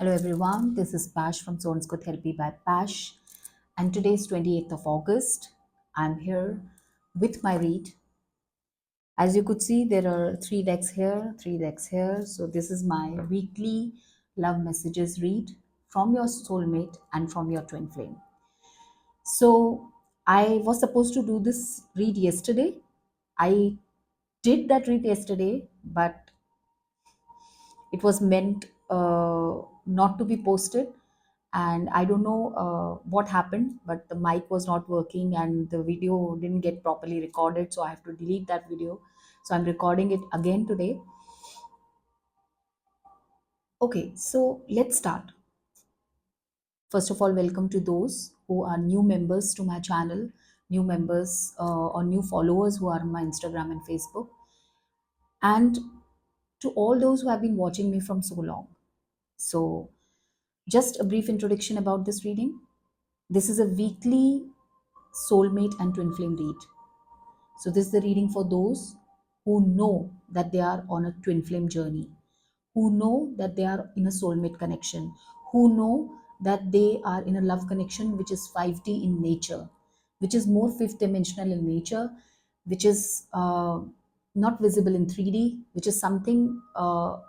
Hello everyone, this is Pash from Soulmate Therapy by Pash, and today is 28th of August. I'm here with my read. As you could see, there are three decks here, three decks here. So this is my weekly love messages read from your soulmate and from your twin flame. So I was supposed to do this read yesterday. I did that read yesterday, but it was meant not to be posted, and I don't know what happened, but the mic was not working and the video didn't get properly recorded, so I have to delete that video. So I'm recording it again today. Okay, so let's start. First of all, welcome to those who are new members to my channel, new members or new followers who are on my Instagram and Facebook, and to all those who have been watching me from so long. So just a brief introduction about this reading. This is a weekly soulmate and twin flame read. So, this is the reading for those who know that they are on a twin flame journey, who know that they are in a soulmate connection, who know that they are in a love connection which is 5D in nature, which is more fifth dimensional in nature, which is not visible in 3D, which is something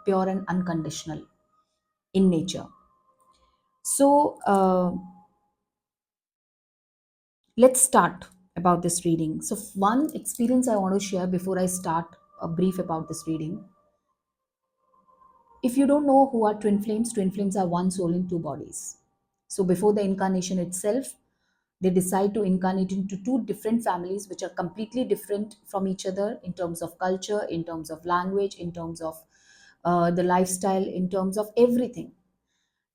pure and unconditional in nature. So, let's start about this reading. So, one experience I want to share before I start a brief about this reading. If you don't know who are twin flames are one soul in two bodies. So, before the incarnation itself, they decide to incarnate into two different families which are completely different from each other in terms of culture, in terms of language, in terms of the lifestyle, in terms of everything.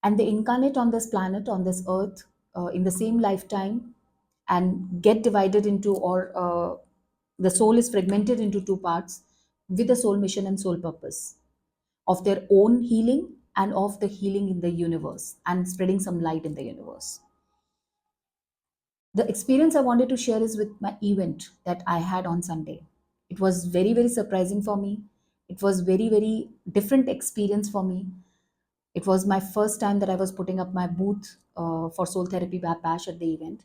And they incarnate on this planet, on this earth, in the same lifetime, and get divided into, or the soul is fragmented into two parts with a soul mission and soul purpose of their own healing and of the healing in the universe and spreading some light in the universe. The experience I wanted to share is with my event that I had on Sunday. It was very, very surprising for me. It was very, very different experience for me. It was my first time that I was putting up my booth for Soul Therapy by Pash at the event.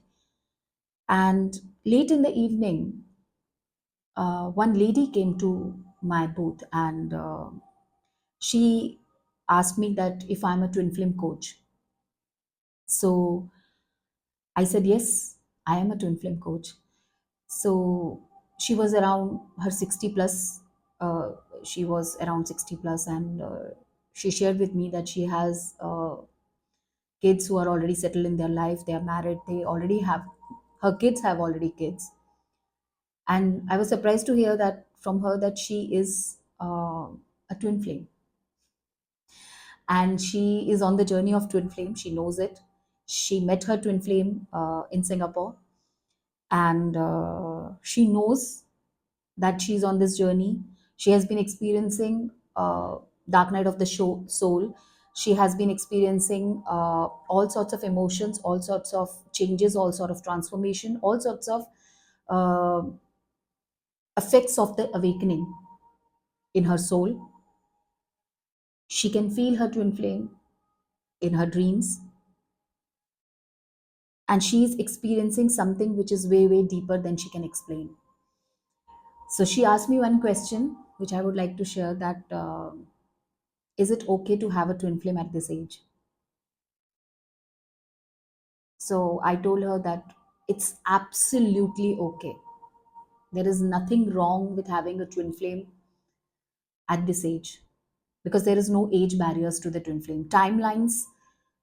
And late in the evening, one lady came to my booth, and she asked me that if I'm a twin flame coach. So I said, yes, I am a twin flame coach. So she was around her 60 plus. Uh, she was around 60 plus, and she shared with me that she has kids who are already settled in their life. They are married. They already have, her kids have already kids. And I was surprised to hear that from her that she is a twin flame, and she is on the journey of twin flame. She knows it. She met her twin flame in Singapore, and she knows that she's on this journey. She has been experiencing dark night of the soul. She has been experiencing all sorts of emotions, all sorts of changes, all sort of transformation, all sorts of uh, effects of the awakening in her soul. She can feel her twin flame in her dreams, and she is experiencing something which is way, way deeper than she can explain. So she asked me one question, which I would like to share, that is it okay to have a twin flame at this age? So I told her that it's absolutely okay. There is nothing wrong with having a twin flame at this age, because there is no age barriers to the twin flame. Timelines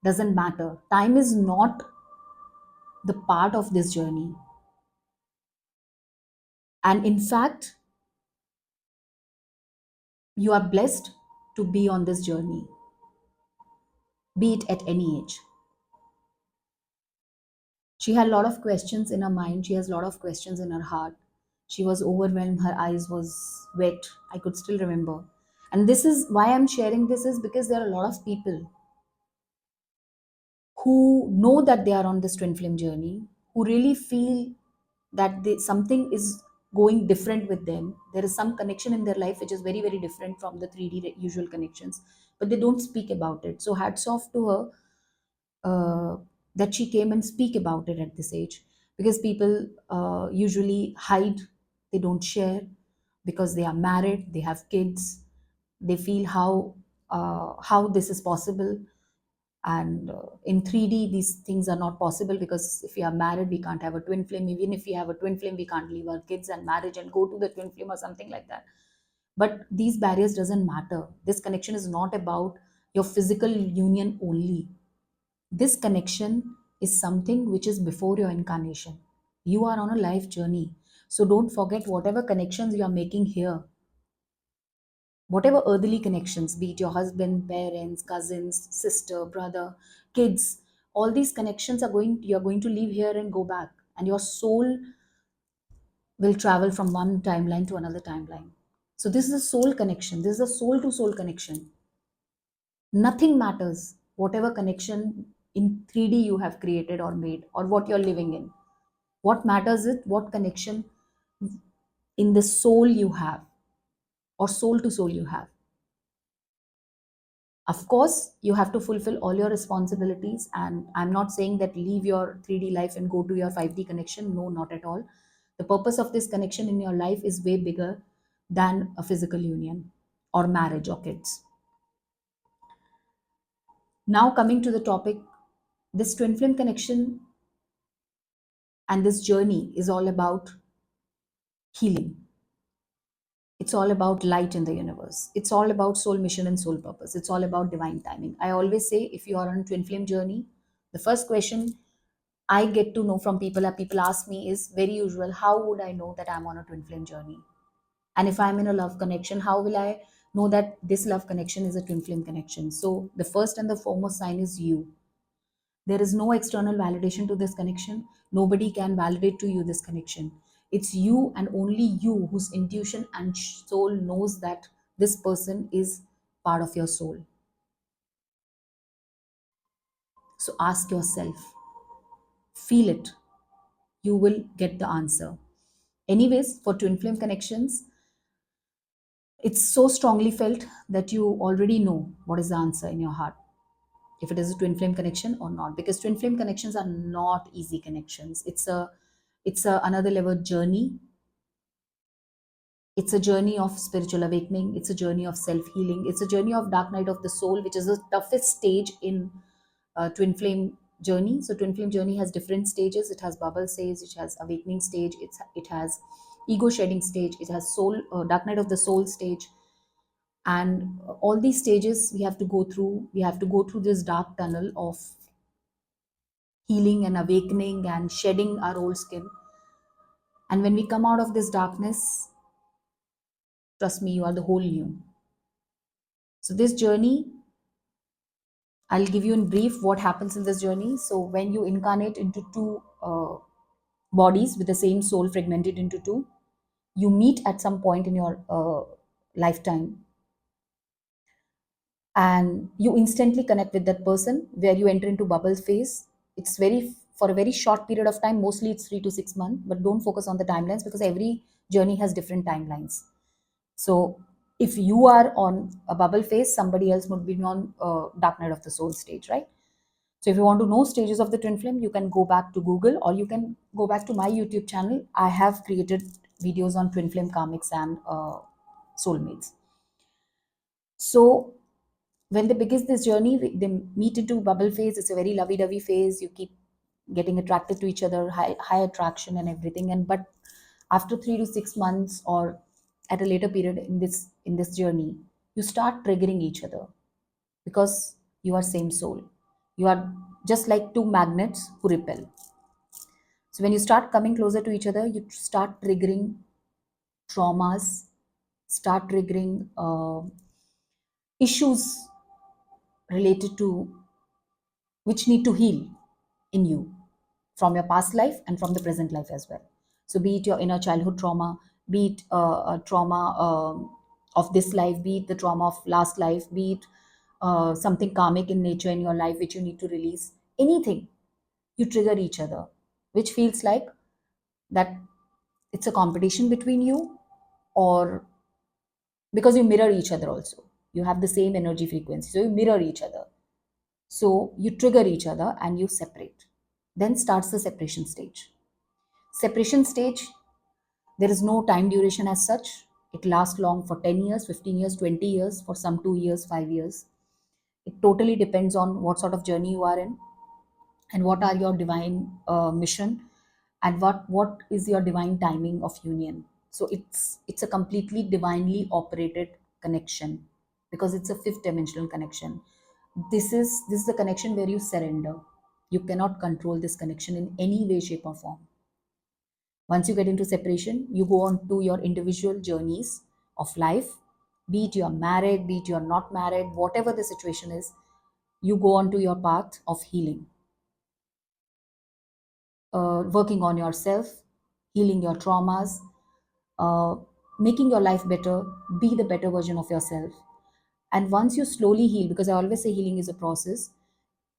doesn't matter. Time is not the part of this journey. And in fact, you are blessed to be on this journey, be it at any age. She had a lot of questions in her mind. She has a lot of questions in her heart. She was overwhelmed. Her eyes was wet. I could still remember. And this is why I'm sharing this, is because there are a lot of people who know that they are on this twin flame journey, who really feel that something is going different with them. There is some connection in their life which is very, very different from the 3D usual connections. but they don't speak about it. So hats off to her, uh, that she came and speak about it at this age, because people usually hide, they don't share, because they are married, they have kids, they feel how this is possible. And in 3D these things are not possible, because if we are married we can't have a twin flame, even if we have a twin flame we can't leave our kids and marriage and go to the twin flame or something like that. But these barriers doesn't matter. This connection is not about your physical union only. This connection is something which is before your incarnation. You are on a life journey. So don't forget whatever connections you are making here, whatever earthly connections, be it your husband, parents, cousins, sister, brother, kids, all these connections you're going to leave here and go back. And your soul will travel from one timeline to another timeline. So this is a soul connection. This is a soul to soul connection. Nothing matters. Whatever connection in 3D you have created or made, or what you're living in. What matters is what connection in the soul you have, or soul to soul you have. Of course, you have to fulfill all your responsibilities. And I'm not saying that leave your 3D life and go to your 5D connection. No, not at all. The purpose of this connection in your life is way bigger than a physical union or marriage or kids. Now, coming to the topic, this twin flame connection and this journey is all about healing. It's all about light in the universe. It's all about soul mission and soul purpose. It's all about divine timing. I always say, if you are on a twin flame journey, the first question I get to know from people, or people ask me, is very usual: how would I know that I'm on a twin flame journey? And if I'm in a love connection, how will I know that this love connection is a twin flame connection? So the first and the foremost sign is you. There is no external validation to this connection. Nobody can validate to you this connection. It's you and only you whose intuition and soul knows that this person is part of your soul. So ask yourself, feel it. You will get the answer. Anyways, for twin flame connections, it's so strongly felt that you already know what is the answer in your heart, if it is a twin flame connection or not, because twin flame connections are not easy connections. It's a another level journey. It's a journey of spiritual awakening. It's a journey of self healing. It's a journey of dark night of the soul, which is the toughest stage in twin flame journey. So twin flame journey has different stages. It has bubble stage, it has awakening stage, it has ego shedding stage, it has soul dark night of the soul stage. And all these stages we have to go through. We have to go through this dark tunnel of healing and awakening and shedding our old skin. And when we come out of this darkness, trust me, you are the whole new. So this journey, I'll give you in brief what happens in this journey. So when you incarnate into two bodies with the same soul fragmented into two, you meet at some point in your lifetime, and you instantly connect with that person, where you enter into bubble phase. It's very for a very short period of time, mostly it's 3 to 6 months, but don't focus on the timelines, because every journey has different timelines. So if you are on a bubble phase, somebody else would be on dark night of the soul stage, right? So if you want to know stages of the twin flame, you can go back to Google, or you can go back to my YouTube channel. I have created videos on twin flame karmics and soulmates. So when they begin this journey, they meet into bubble phase. It's a very lovey-dovey phase. You keep getting attracted to each other, high attraction and everything. And but after 3 to 6 months, or at a later period in this journey, you start triggering each other, because you are same soul. You are just like two magnets who repel. So when you start coming closer to each other, you start triggering traumas, start triggering issues related to which need to heal in you, from your past life and from the present life as well. So be it your inner childhood trauma, be it a trauma of this life, be it the trauma of last life, be it something karmic in nature in your life which you need to release, anything, you trigger each other, which feels like that it's a competition between you, or because you mirror each other also. You have the same energy frequency. So you mirror each other. So you trigger each other and you separate. Then starts the separation stage. Separation stage, there is no time duration as such. It lasts long for 10 years, 15 years, 20 years, for some 2 years, 5 years. It totally depends on what sort of journey you are in and what are your divine mission, and what is your divine timing of union. So it's a completely divinely operated connection, because it's a fifth dimensional connection. This is the connection where you surrender. You cannot control this connection in any way, shape, or form. Once you get into separation, you go on to your individual journeys of life. Be it you're married, be it you're not married, whatever the situation is, you go on to your path of healing, working on yourself, healing your traumas, uh, making your life better, be the better version of yourself. And once you slowly heal, because I always say healing is a process,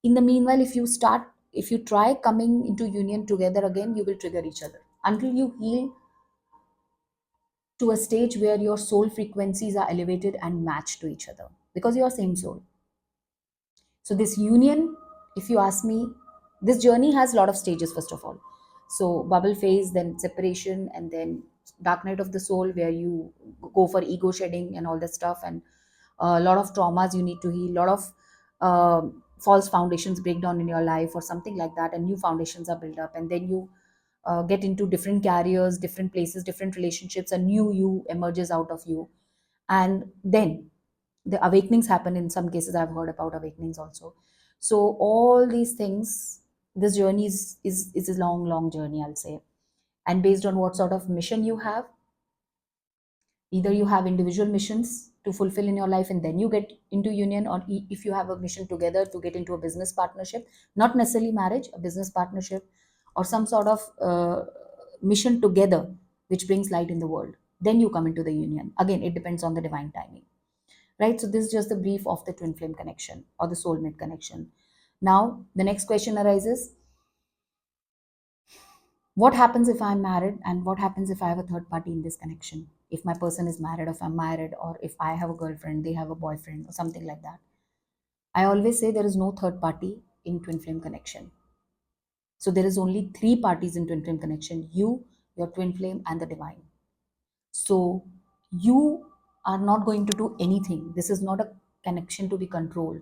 in the meanwhile, if you try coming into union together again, you will trigger each other until you heal to a stage where your soul frequencies are elevated and matched to each other, because you are same soul. So this union, if you ask me, this journey has a lot of stages. First of all, so bubble phase, then separation, and then dark night of the soul, where you go for ego shedding and all that stuff, and a lot of traumas you need to heal, a lot of false foundations break down in your life or something like that, and new foundations are built up, and then you get into different carriers, different places, different relationships, a new you emerges out of you. And then the awakenings happen. In some cases, I've heard about awakenings also. So all these things, this journey is a long, long journey, I'll say. And based on what sort of mission you have, either you have individual missions to fulfill in your life and then you get into union, or if you have a mission together to get into a business partnership, not necessarily marriage, a business partnership, or some sort of mission together which brings light in the world, then you come into the union. Again, it depends on the divine timing, right? So this is just the brief of the twin flame connection or the soulmate connection. Now the next question arises: what happens if I'm married, and what happens if I have a third party in this connection? If my person is married, or if I'm married, or if I have a girlfriend, they have a boyfriend, or something like that. I always say there is no third party in twin flame connection. So there is only three parties in twin flame connection: you, your twin flame, and the divine. So you are not going to do anything. This is not a connection to be controlled.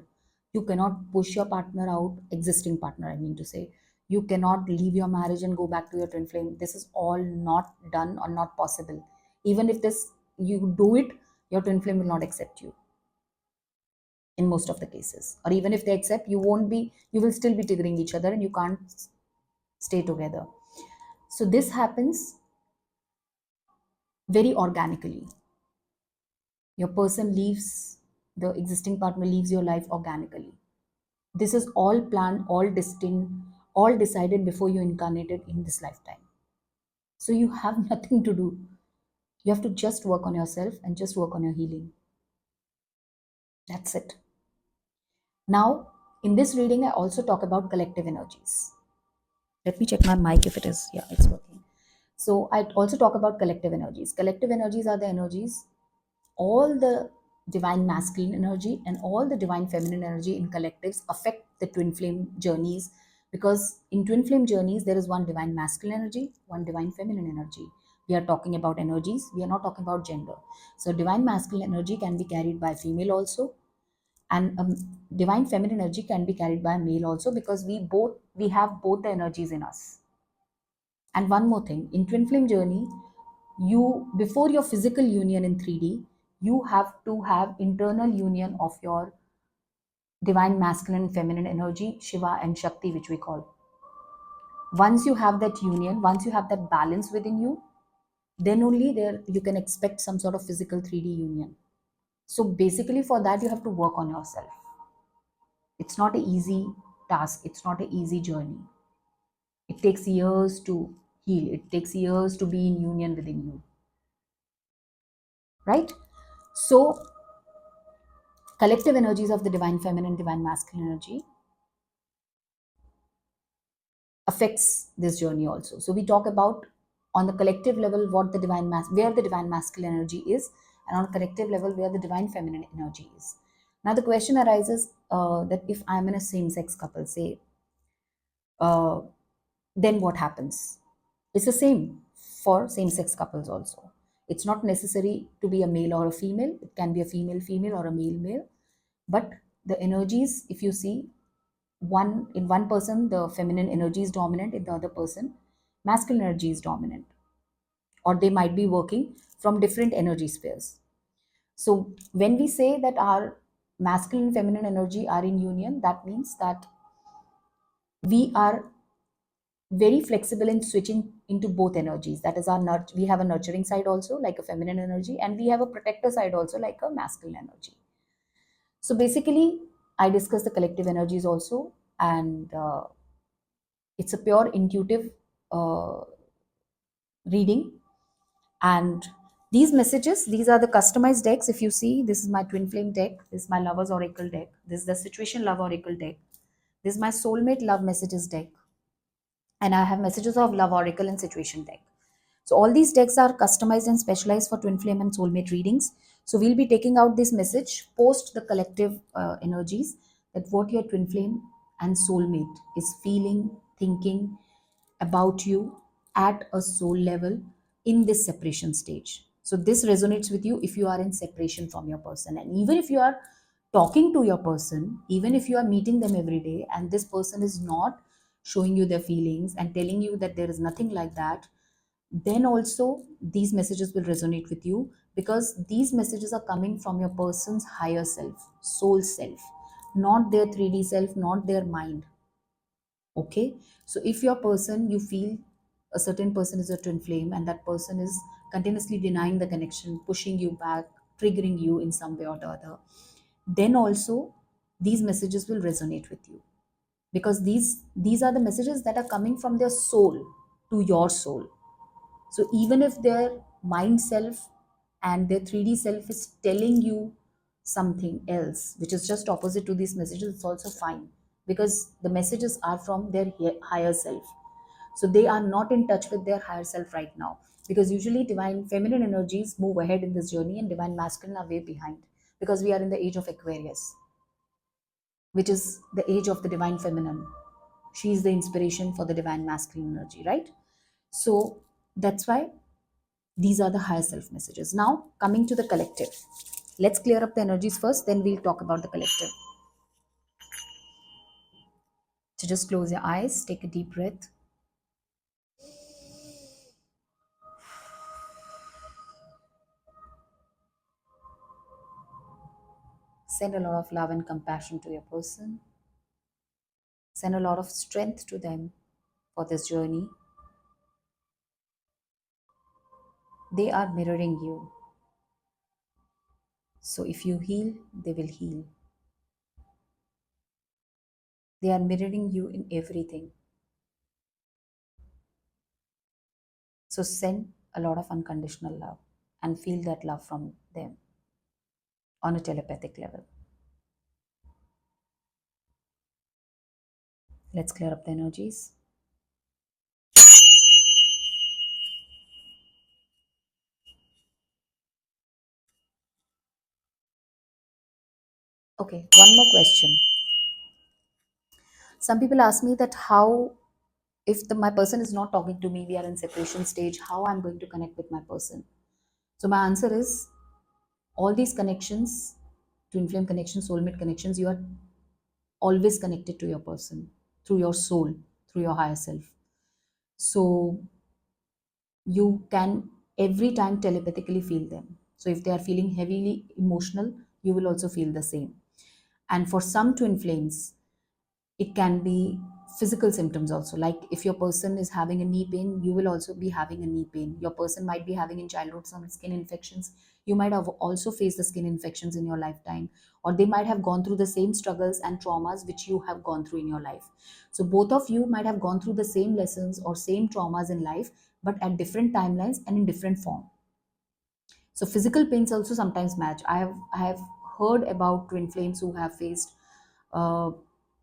You cannot push your partner out, existing partner, I mean to say. You cannot leave your marriage and go back to your twin flame. This is all not done or not possible. Even if this you do it, your twin flame will not accept you in most of the cases. Or even if they accept, you will still be triggering each other and you can't stay together. So this happens very organically. Your person leaves, the existing partner leaves your life organically. This is all planned, all destined, all decided before you incarnated in this lifetime. So you have nothing to do. You have to just work on yourself and just work on your healing. That's it. Now, in this reading, I also talk about collective energies. Let me check my mic if it is. Yeah, it's working. So I also talk about collective energies. Collective energies are the energies, all the divine masculine energy and all the divine feminine energy in collectives affect the twin flame journeys, because in twin flame journeys there is one divine masculine energy, one divine feminine energy. We are talking about energies, we are not talking about gender. So divine masculine energy can be carried by female also, and divine feminine energy can be carried by male also, because we have both the energies in us. And one more thing, in twin flame journey, you, before your physical union in 3D, you have to have internal union of your divine masculine and feminine energy, Shiva and Shakti, which we call. Once you have that union, once you have that balance within you, then only there you can expect some sort of physical 3D union. So basically for that you have to work on yourself. It's not an easy task, it's not an easy journey. It takes years to heal, it takes years to be in union within you, right? So collective energies of the divine feminine, divine masculine energy affects this journey also. So we talk about on the collective level what the divine where the divine masculine energy is, and on a collective level where the divine feminine energy is. Now the question arises, that if I'm in a same-sex couple, say, uh, then what happens? It's the same for same-sex couples also. It's not necessary to be a male or a female. It can be a female-female or a male-male. But the energies, if you see, one person the feminine energy is dominant, in the other person masculine energy is dominant, or they might be working from different energy spheres. So when we say that our masculine and feminine energy are in union, that means that we are very flexible in switching into both energies. That is our we have a nurturing side also, like a feminine energy, and we have a protector side also, like a masculine energy. So basically, I discuss the collective energies also, and it's a pure intuitive uh, reading. And these messages, these are the customized decks. If you see, this is my twin flame deck, this is my lovers oracle deck, this is the situation love oracle deck, this is my soulmate love messages deck, and I have messages of love oracle and situation deck. So all these decks are customized and specialized for twin flame and soulmate readings. So we'll be taking out this message post the collective energies, that what your twin flame and soulmate is feeling, thinking about you at a soul level in this separation stage. So this resonates with you if you are in separation from your person, and even if you are talking to your person, even if you are meeting them every day and this person is not showing you their feelings and telling you that there is nothing like that, then also these messages will resonate with you, because these messages are coming from your person's higher self, soul self, not their 3D self, not their mind. Okay, so if your person, you feel a certain person is a twin flame and that person is continuously denying the connection, pushing you back, triggering you in some way or the other, then also these messages will resonate with you, because these are the messages that are coming from their soul to your soul. So even if their mind self and their 3D self is telling you something else, which is just opposite to these messages, it's also fine, because the messages are from their higher self. So they are not in touch with their higher self right now, because usually divine feminine energies move ahead in this journey and divine masculine are way behind, because we are in the age of Aquarius, which is the age of the divine feminine. She is the inspiration for the divine masculine energy, right? So that's why these are the higher self messages. Now, coming to the collective. Let's clear up the energies first, then we'll talk about the collective. So just close your eyes, take a deep breath. Send a lot of love and compassion to your person. Send a lot of strength to them for this journey. They are mirroring you. So if you heal, they will heal. They are mirroring you in everything. So send a lot of unconditional love and feel that love from them on a telepathic level. Let's clear up the energies. Okay, one more question. Some people ask me that how, if my person is not talking to me, we are in separation stage, how I'm going to connect with my person. So my answer is, all these connections, twin flame connections, soulmate connections, you are always connected to your person through your soul, through your higher self. So you can every time telepathically feel them. So if they are feeling heavily emotional, you will also feel the same. And for some twin flames, it can be physical symptoms also, like if your person is having a knee pain, you will also be having a knee pain. Your person might be having in childhood some skin infections, you might have also faced the skin infections in your lifetime, or they might have gone through the same struggles and traumas which you have gone through in your life. So both of you might have gone through the same lessons or same traumas in life, but at different timelines and in different form. So physical pains also sometimes match. I have heard about twin flames who have faced uh,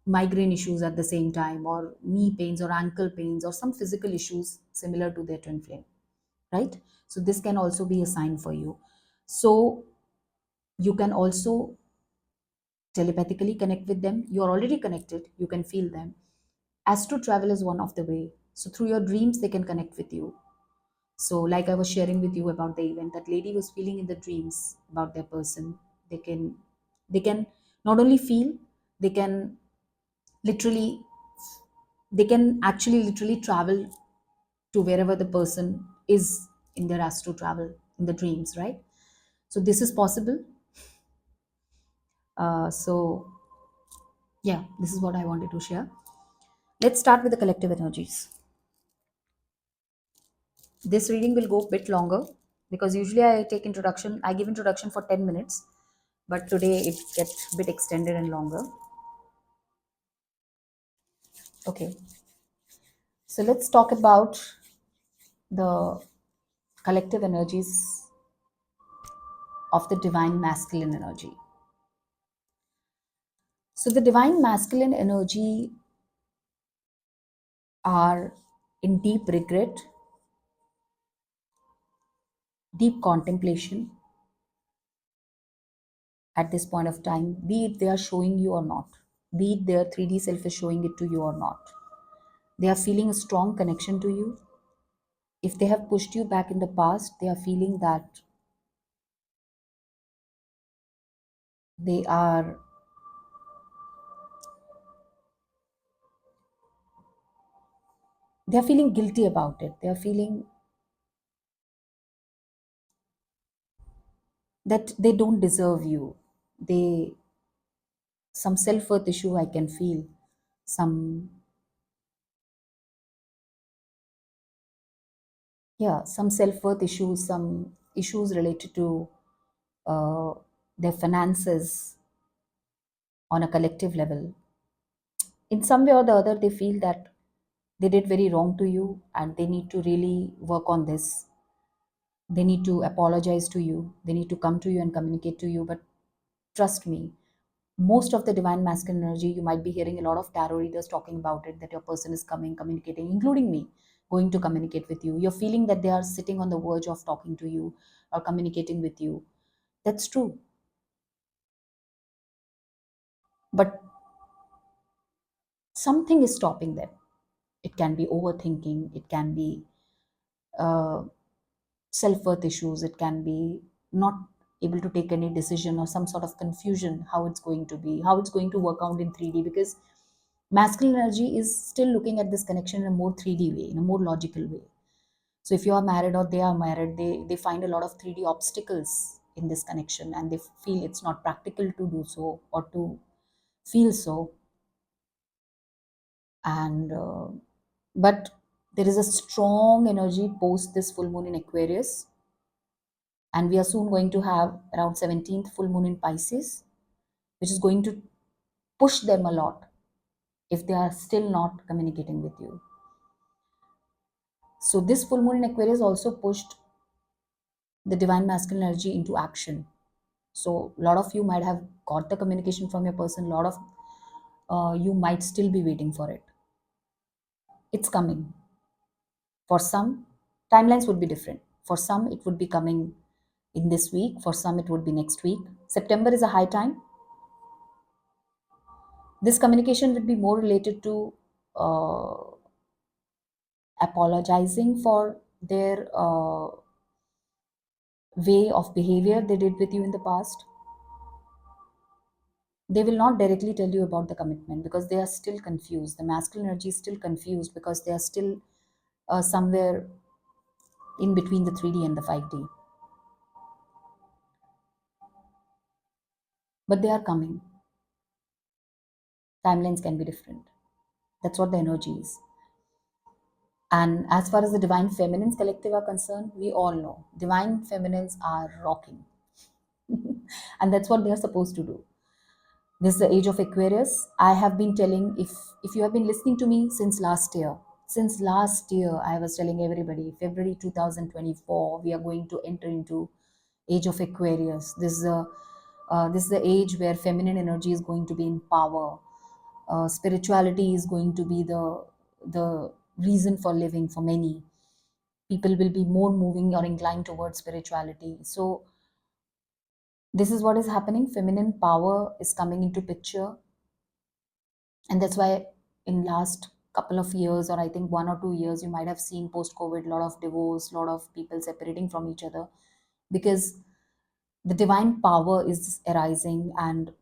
migraine issues at the same time, or knee pains or ankle pains or some physical issues similar to their twin flame, right? So this can also be a sign for you. So you can also telepathically connect with them. You're already connected, you can feel them. Astro travel is one of the way. So through your dreams they can connect with you. So like I was sharing with you about the event, that lady was feeling in the dreams about their person. They can they can not only feel, they can literally, they can actually literally travel to wherever the person is in their astro travel, in the dreams, right? So this is possible. So yeah, this is what I wanted to share. Let's start with the collective energies. This reading will go a bit longer because usually I give introduction for 10 minutes, but today it gets a bit extended and longer. Okay, so let's talk about the collective energies of the divine masculine energy. So the divine masculine energy are in deep regret, deep contemplation at this point of time, be it they are showing you or not, be it their 3D self is showing it to you or not. They are feeling a strong connection to you. If they have pushed you back in the past, they are feeling that they are they are feeling guilty about it. They are feeling that they don't deserve you. They, some self-worth issue I can feel, some, yeah, some self-worth issues, some issues related to uh, their finances on a collective level. In some way or the other, they feel that they did very wrong to you and they need to really work on this. They need to apologize to you. They need to come to you and communicate to you. But trust me, most of the divine masculine energy, you might be hearing a lot of tarot readers talking about it, that your person is coming, communicating, including me, going to communicate with you. You're feeling that they are sitting on the verge of talking to you or communicating with you. That's true. But something is stopping them. It can be overthinking, it can be uh, self-worth issues, it can be not able to take any decision or some sort of confusion how it's going to be, how it's going to work out in 3D, because masculine energy is still looking at this connection in a more 3D way, in a more logical way. So if you are married or they are married, they find a lot of 3D obstacles in this connection and they feel it's not practical to do so or to feel so. And but there is a strong energy post this full moon in Aquarius, and we are soon going to have around 17th full moon in Pisces, which is going to push them a lot if they are still not communicating with you. So this full moon in Aquarius also pushed the divine masculine energy into action. So a lot of you might have got the communication from your person, a lot of you might still be waiting for it. It's coming. For some, timelines would be different. For some, it would be coming in this week. For some, it would be next week. September is a high time. This communication would be more related to uh, apologizing for their way of behavior they did with you in the past. They will not directly tell you about the commitment because they are still confused. The masculine energy is still confused because they are still somewhere in between the 3D and the 5D. But they are coming. Timelines can be different. That's what the energy is. And as far as the divine feminines collective are concerned, we all know divine feminines are rocking. And that's what they are supposed to do. This is the age of Aquarius. I have been telling, if you have been listening to me since last year I was telling everybody, February 2024 we are going to enter into age of Aquarius. This is the age where feminine energy is going to be in power. Spirituality is going to be the reason for living for many people. Will be more moving or inclined towards spirituality. So This is what is happening. Feminine power is coming into picture, and that's why in last couple of years, or I think 1 or 2 years, you might have seen post COVID a lot of divorce, a lot of people separating from each other, because the divine power is arising. And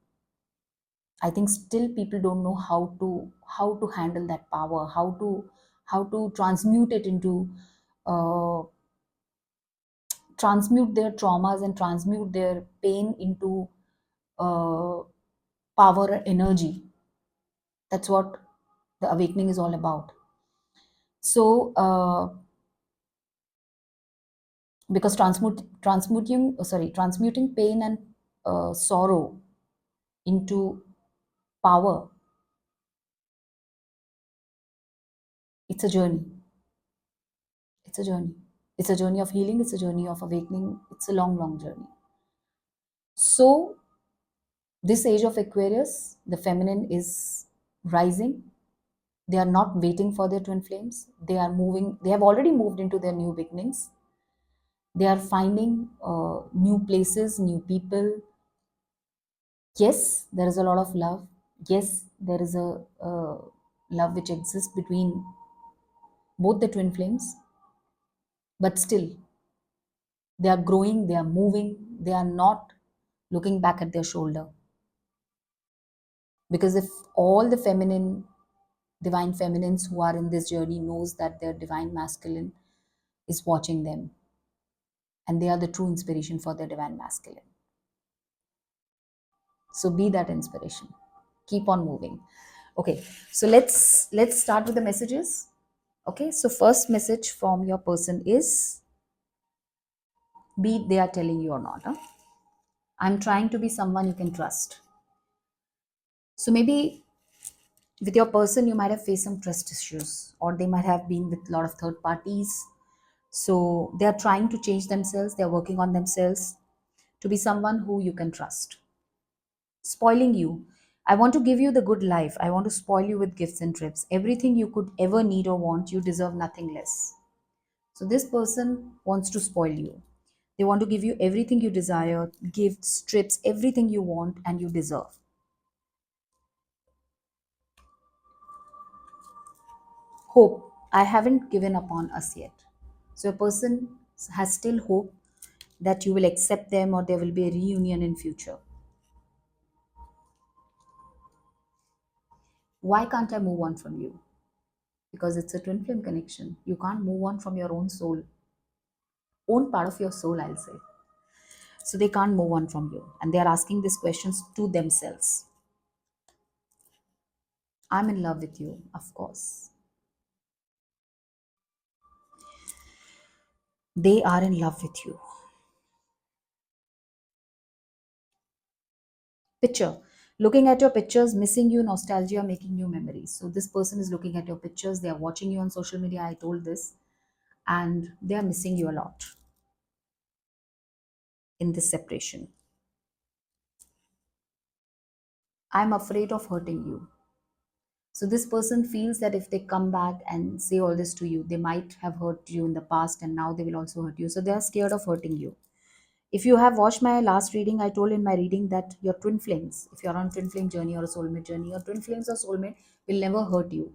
I think still people don't know how to handle that power, how to transmute it into uh, transmute their traumas and transmute their pain into uh, power and energy. That's what the awakening is all about. So because transmuting pain and sorrow into power, it's a journey. It's a journey. It's a journey of healing. It's a journey of awakening. It's a long, long journey. So, this age of Aquarius, the feminine is rising. They are not waiting for their twin flames. They are moving, they have already moved into their new beginnings. They are finding new places, new people. Yes, there is a lot of love. Yes, there is a love which exists between both the twin flames, but still, they are growing, they are moving, they are not looking back at their shoulder. Because if all the feminine divine feminines who are in this journey knows that their divine masculine is watching them, and they are the true inspiration for their divine masculine. So be that inspiration, keep on moving. Okay, so let's start with the messages. Okay, so first message from your person is, be it they are telling you or not, huh? I'm trying to be someone you can trust. So maybe with your person you might have faced some trust issues, or they might have been with a lot of third parties. So they are trying to change themselves, they are working on themselves to be someone who you can trust. Spoiling you. I want to give you the good life. I want to spoil you with gifts and trips. Everything you could ever need or want, you deserve nothing less. So this person wants to spoil you. They want to give you everything you desire, gifts, trips, everything you want and you deserve. Hope. I haven't given up on us yet. So a person has still hope that you will accept them or there will be a reunion in future. Why can't I move on from you? Because it's a twin flame connection. You can't move on from your own soul, own part of your soul, I'll say. So they can't move on from you. And they are asking these questions to themselves. I'm in love with you, of course. They are in love with you. Picture. Looking at your pictures, missing you, nostalgia, making new memories. So this person is looking at your pictures. They are watching you on social media. I told this. And they are missing you a lot in this separation. I'm afraid of hurting you. So this person feels that if they come back and say all this to you, they might have hurt you in the past and now they will also hurt you. So they are scared of hurting you. If you have watched my last reading, I told in my reading that your twin flames, if you're on twin flame journey or a soulmate journey, your twin flames or soulmate will never hurt you.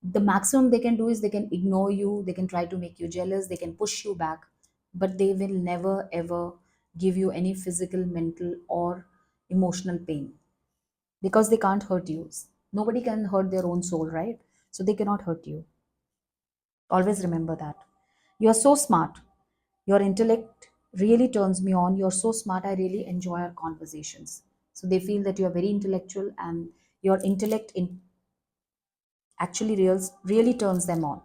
The maximum they can do is they can ignore you, they can try to make you jealous, they can push you back, but they will never ever give you any physical, mental, or emotional pain because they can't hurt you. Nobody can hurt their own soul, right? So they cannot hurt you. Always remember that. You are so smart. Your intellect really turns me on. You're so smart. I really enjoy our conversations. So they feel that you are very intellectual and your intellect actually really turns them on.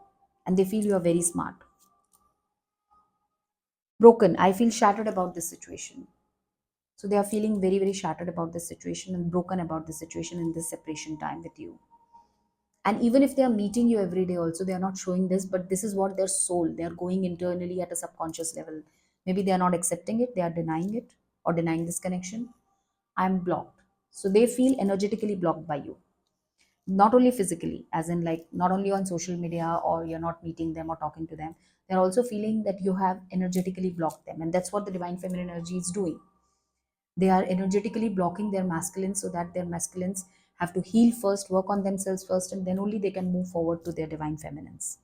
And they feel you are very smart. Broken. I feel shattered about this situation. So they are feeling very, very shattered about this situation and broken about this situation in this separation time with you. And even if they are meeting you every day also, they are not showing this, but this is what their soul, they are going internally at a subconscious level. Maybe they are not accepting it, they are denying it or denying this connection. I'm blocked. So they feel energetically blocked by you, not only physically, as in like not only on social media or you're not meeting them or talking to them. They're also feeling that you have energetically blocked them, and that's what the divine feminine energy is doing. They are energetically blocking their masculines so that their masculines have to heal first, work on themselves first, and then only they can move forward to their divine feminines.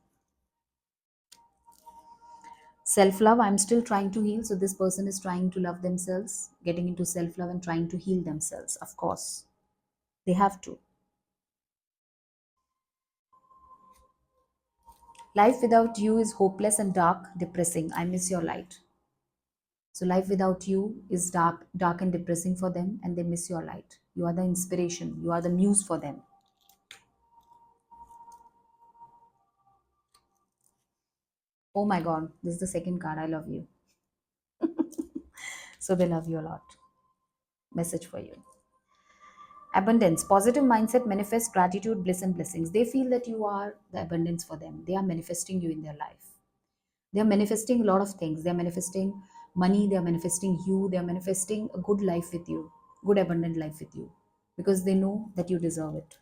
Self love, I'm still trying to heal. So this person is trying to love themselves, getting into self love and trying to heal themselves. Of course, they have to. Life without you is hopeless and dark, depressing. I miss your light. So life without you is dark and depressing for them, and they miss your light. You are the inspiration. You are the muse for them. Oh my God, this is the second card. I love you. So they love you a lot. Message for you. Abundance, positive mindset manifests gratitude, bliss, and blessings. They feel that you are the abundance for them. They are manifesting you in their life. They are manifesting a lot of things. They are manifesting money. They are manifesting you. They are manifesting a good life with you, good, abundant life with you, because they know that you deserve it.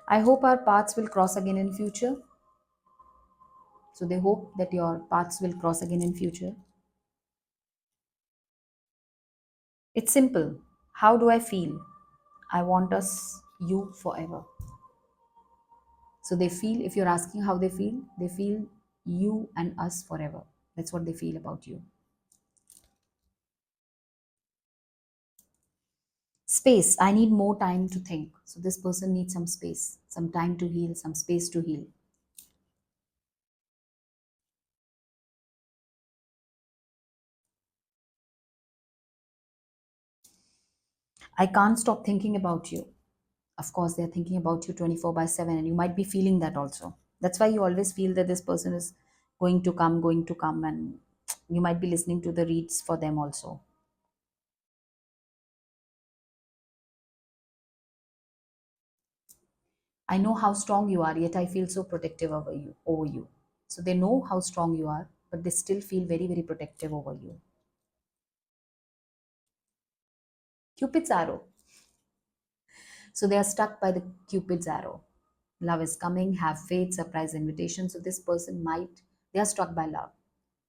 I hope our paths will cross again in future. So they hope that your paths will cross again in future. It's simple. How do I feel? I want us, you forever. So they feel, if you're asking how they feel you and us forever. That's what they feel about you. Space. I need more time to think. So this person needs some space, some time to heal, some space to heal. I can't stop thinking about you. Of course, they're thinking about you 24 by 7, and you might be feeling that also. That's why you always feel that this person is going to come, and you might be listening to the reads for them also. I know how strong you are, yet I feel so protective over you. So they know how strong you are, but they still feel very, very protective over you. Cupid's arrow. So they are stuck by the Cupid's arrow. Love is coming, have faith, surprise invitation. So this person might, they are struck by love.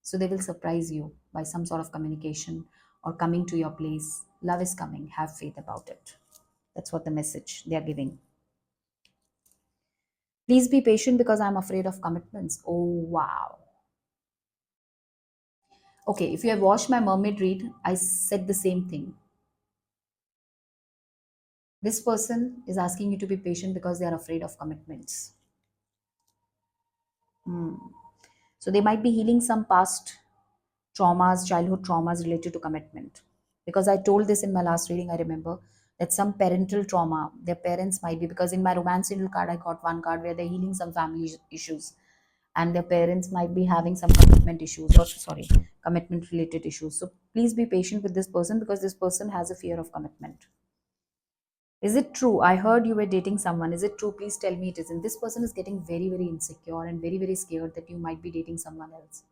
So they will surprise you by some sort of communication or coming to your place. Love is coming, have faith about it. That's what the message they are giving. Please be patient because I'm afraid of commitments. Oh, wow. Okay, if you have watched my mermaid read, I said the same thing. This person is asking you to be patient because they are afraid of commitments. Hmm. So they might be healing some past traumas, childhood traumas related to commitment. Because I told this in my last reading, I remember that some parental trauma, their parents might be, because in my romance angel card, I got one card where they're healing some family issues, and their parents might be having some commitment issues, or sorry, commitment related issues. So please be patient with this person because this person has a fear of commitment. Is it true? I heard you were dating someone. Is it true? Please tell me it isn't. This person is getting very, very insecure and very, very scared that you might be dating someone else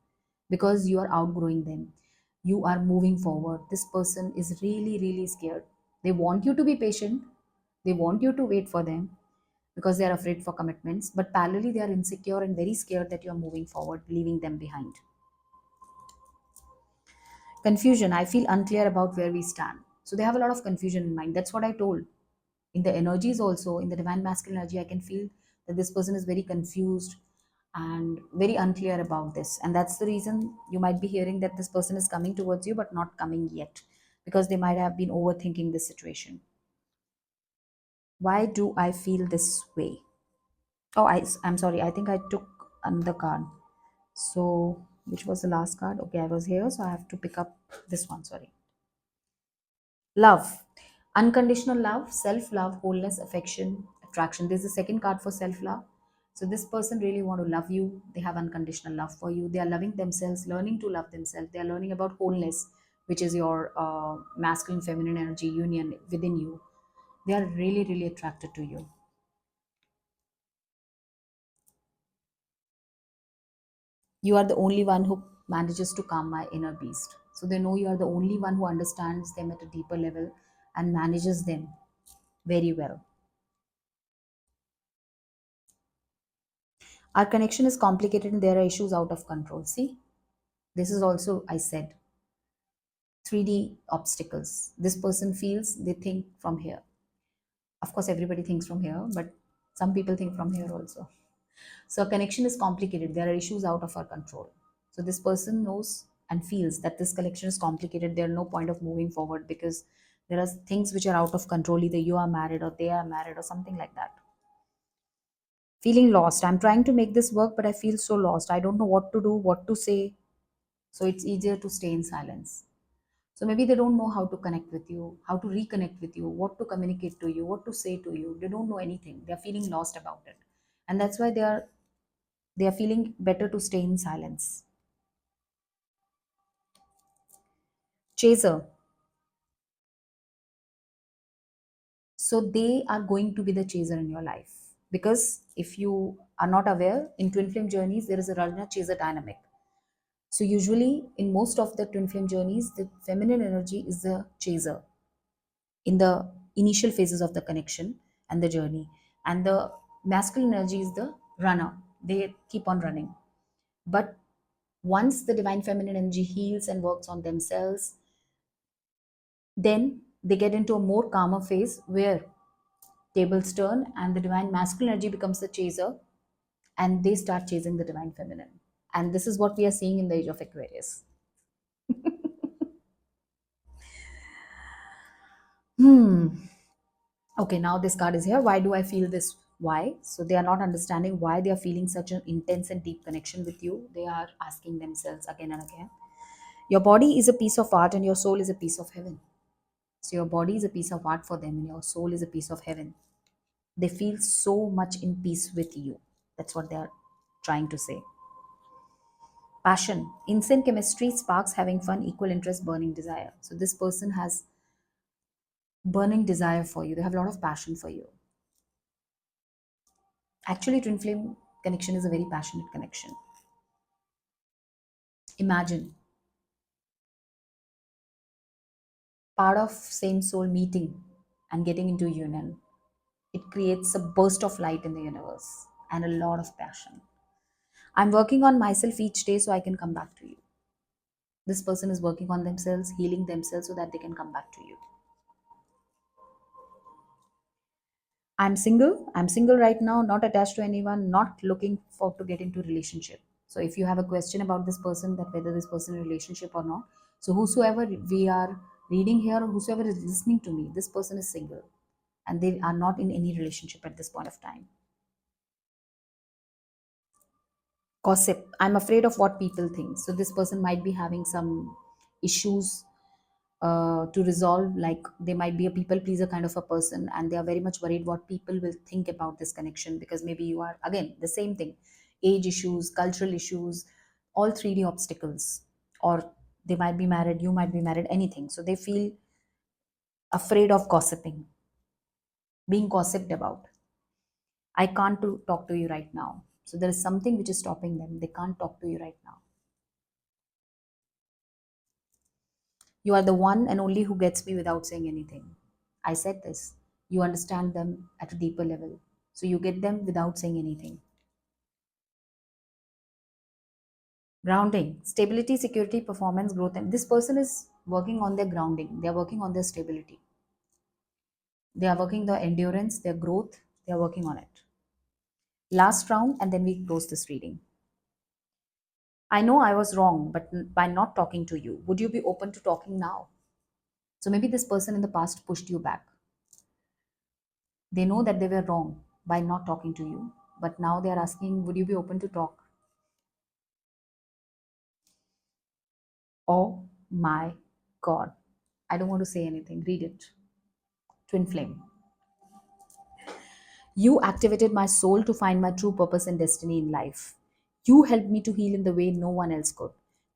because you are outgrowing them. You are moving forward. This person is really, really scared. They want you to be patient. They want you to wait for them because they are afraid for commitments. But parallelly, they are insecure and very scared that you are moving forward, leaving them behind. Confusion. I feel unclear about where we stand. So they have a lot of confusion in mind. That's what I told. In the energies also, in the divine masculine energy, I can feel that this person is very confused and very unclear about this. And that's the reason you might be hearing that this person is coming towards you, but not coming yet, because they might have been overthinking this situation. Why do I feel this way? Oh, I'm sorry. I think I took another card. So, which was the last card? Okay, I was here, so I have to pick up this one. Sorry. Love, unconditional love, self love, wholeness, affection, attraction. This is the second card for self love. So this person really want to love you. They have unconditional love for you. They are loving themselves, learning to love themselves. They are learning about wholeness, which is your masculine feminine energy union within you. They are really, really attracted to you. You are the only one who manages to calm my inner beast. So they know you are the only one who understands them at a deeper level and manages them very well. Our connection is complicated and there are issues out of control. See? This is also, I said, 3D obstacles. This person feels, they think from here. Of course, everybody thinks from here, but some people think from here also. So, a connection is complicated. There are issues out of our control. So, this person knows and feels that this connection is complicated. There's no point of moving forward because there are things which are out of control. Either you are married or they are married or something like that. Feeling lost. I'm trying to make this work, but I feel so lost. I don't know what to do, what to say. So, it's easier to stay in silence. So maybe they don't know how to connect with you, how to reconnect with you, what to communicate to you, what to say to you. They don't know anything. They're feeling lost about it. And that's why they are feeling better to stay in silence. Chaser. So they are going to be the chaser in your life. Because if you are not aware, in twin flame journeys, there is a runner chaser dynamic. So usually in most of the twin flame journeys, the feminine energy is the chaser in the initial phases of the connection and the journey, and the masculine energy is the runner. They keep on running, but once the divine feminine energy heals and works on themselves, then they get into a more calmer phase where tables turn and the divine masculine energy becomes the chaser, and they start chasing the divine feminine. And this is what we are seeing in the age of Aquarius. Hmm. Okay, now this card is here. Why do I feel this? Why? So they are not understanding why they are feeling such an intense and deep connection with you. They are asking themselves again and again. Your body is a piece of art and your soul is a piece of heaven. So your body is a piece of art for them and your soul is a piece of heaven. They feel so much in peace with you. That's what they are trying to say. Passion, insane chemistry, sparks, having fun, equal interest, burning desire. So this person has burning desire for you. They have a lot of passion for you. Actually, twin flame connection is a very passionate connection. Imagine part of same soul meeting and getting into union. It creates a burst of light in the universe and a lot of passion. I'm working on myself each day so I can come back to you. This person is working on themselves, healing themselves so that they can come back to you. I'm single. I'm single right now, not attached to anyone, not looking for to get into relationship. So if you have a question about this person, that whether this person in a relationship or not, so whosoever we are reading here, or whosoever is listening to me, this person is single and they are not in any relationship at this point of time. Gossip. I'm afraid of what people think. So this person might be having some issues to resolve, like they might be a people pleaser kind of a person and they are very much worried what people will think about this connection, because maybe you are again the same thing, age issues, cultural issues, all 3D obstacles, or they might be married, you might be married, anything. So they feel afraid of gossiping, being gossiped about. I can't talk to you right now. So there is something which is stopping them. They can't talk to you right now. You are the one and only who gets me without saying anything. I said this. You understand them at a deeper level. So you get them without saying anything. Grounding, stability, security, performance, growth. And this person is working on their grounding. They are working on their stability. They are working their endurance, their growth. They are working on it. Last round, and then we close this reading. I know I was wrong, but by not talking to you, would you be open to talking now? So maybe this person in the past pushed you back. They know that they were wrong by not talking to you, but now they are asking, would you be open to talk? Oh my God. I don't want to say anything. Read it. Twin flame. You activated my soul to find my true purpose and destiny in life. You helped me to heal in the way no one else could.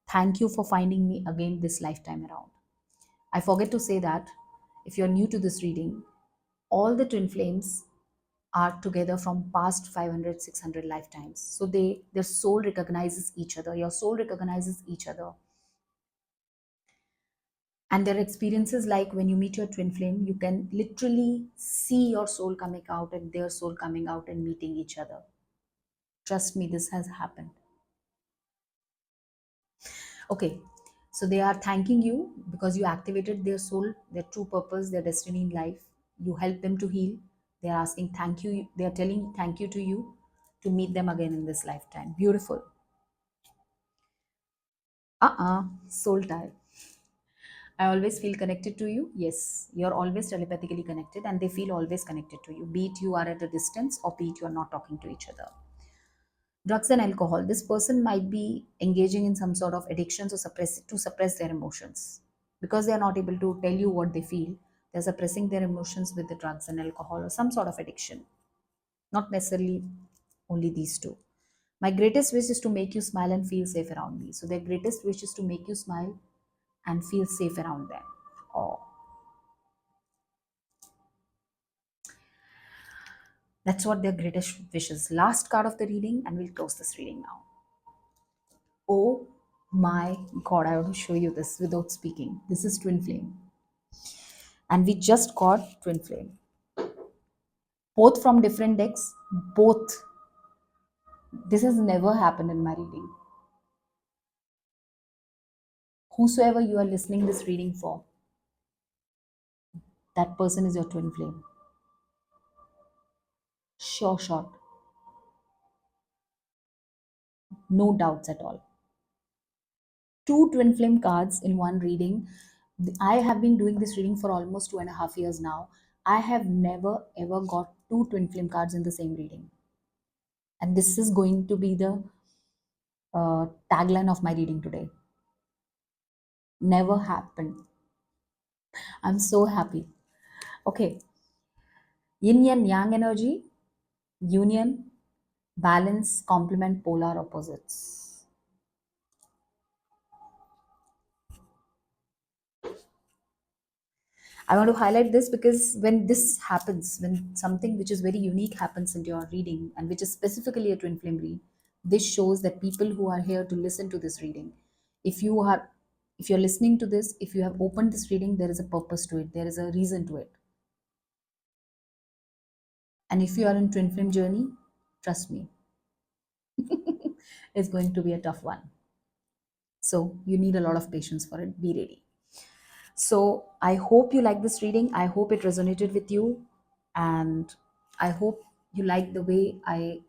Thank you for finding me again this lifetime around. I forget to say that if you're new to this reading, all the twin flames are together from past 500, 600 lifetimes. So their soul recognizes each other. Your soul recognizes each other. And their experiences, like when you meet your twin flame, you can literally see your soul coming out and their soul coming out and meeting each other. Trust me, this has happened. Okay, so they are thanking you because you activated their soul, their true purpose, their destiny in life. You helped them to heal. They are asking thank you. They are telling thank you to you to meet them again in this lifetime. Beautiful. Soul tie. I always feel connected to you. Yes, you're always telepathically connected, and they feel always connected to you. Be it you are at a distance or be it you are not talking to each other. Drugs and alcohol. This person might be engaging in some sort of addictions or suppress their emotions because they are not able to tell you what they feel. They're suppressing their emotions with the drugs and alcohol or some sort of addiction. Not necessarily only these two. My greatest wish is to make you smile and feel safe around me. So their greatest wish is to make you smile and feel safe around them. Oh, that's what their greatest wish is. Last card of the reading, and we'll close this reading now. Oh my god, I want to show you this without speaking. This is twin flame. And we just got twin flame. Both from different decks, both. This has never happened in my reading. Whosoever you are listening this reading for, that person is your twin flame. Sure shot. No doubts at all. Two twin flame cards in one reading. I have been doing this reading for almost 2.5 years now. I have never ever got two twin flame cards in the same reading. And this is going to be the tagline of my reading today. Never happened. I'm so happy. Okay. Yin and yang energy, union, balance, complement, polar opposites. I want to highlight this because when this happens, when something which is very unique happens in your reading and which is specifically a twin flame read, this shows that people who are here to listen to this reading, if you are if you're listening to this, if you have opened this reading, there is a purpose to it, there is a reason to it. And if you are in twin flame journey, trust me, it's going to be a tough one. So you need a lot of patience for it. Be ready. So I hope you like this reading. I hope it resonated with you. And I hope you like the way I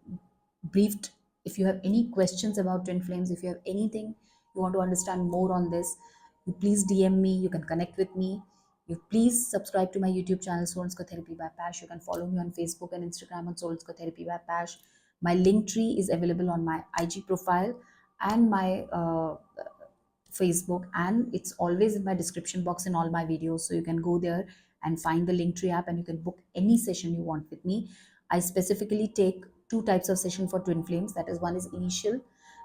briefed. If you have any questions about twin flames, if you have anything you want to understand more on this, you please DM me. You can connect with me. You please subscribe to my YouTube channel, Soul Therapy by Pash. You can follow me on Facebook and Instagram on Soul Therapy by Pash. My link tree is available on my IG profile and my Facebook, and it's always in my description box in all my videos. So you can go there and find the Linktree app and you can book any session you want with me. I specifically take two types of session for twin flames. That is, one is initial,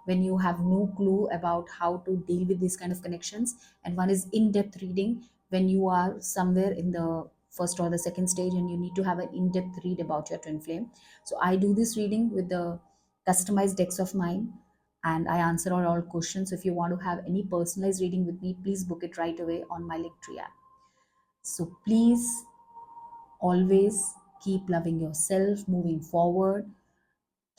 when you have no clue about how to deal with these kind of connections, and one is in-depth reading when you are somewhere in the first or the second stage and you need to have an in-depth read about your twin flame. So I do this reading with the customized decks of mine and I answer all questions. So if you want to have any personalized reading with me, please book it right away on my Linktree app. So please always keep loving yourself, moving forward,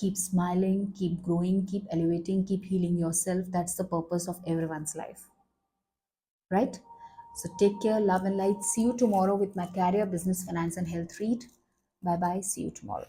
keep smiling, keep growing, keep elevating, keep healing yourself. That's the purpose of everyone's life, right? So take care, love and light. See you tomorrow with my career, business, finance, and health read. Bye bye. See you tomorrow.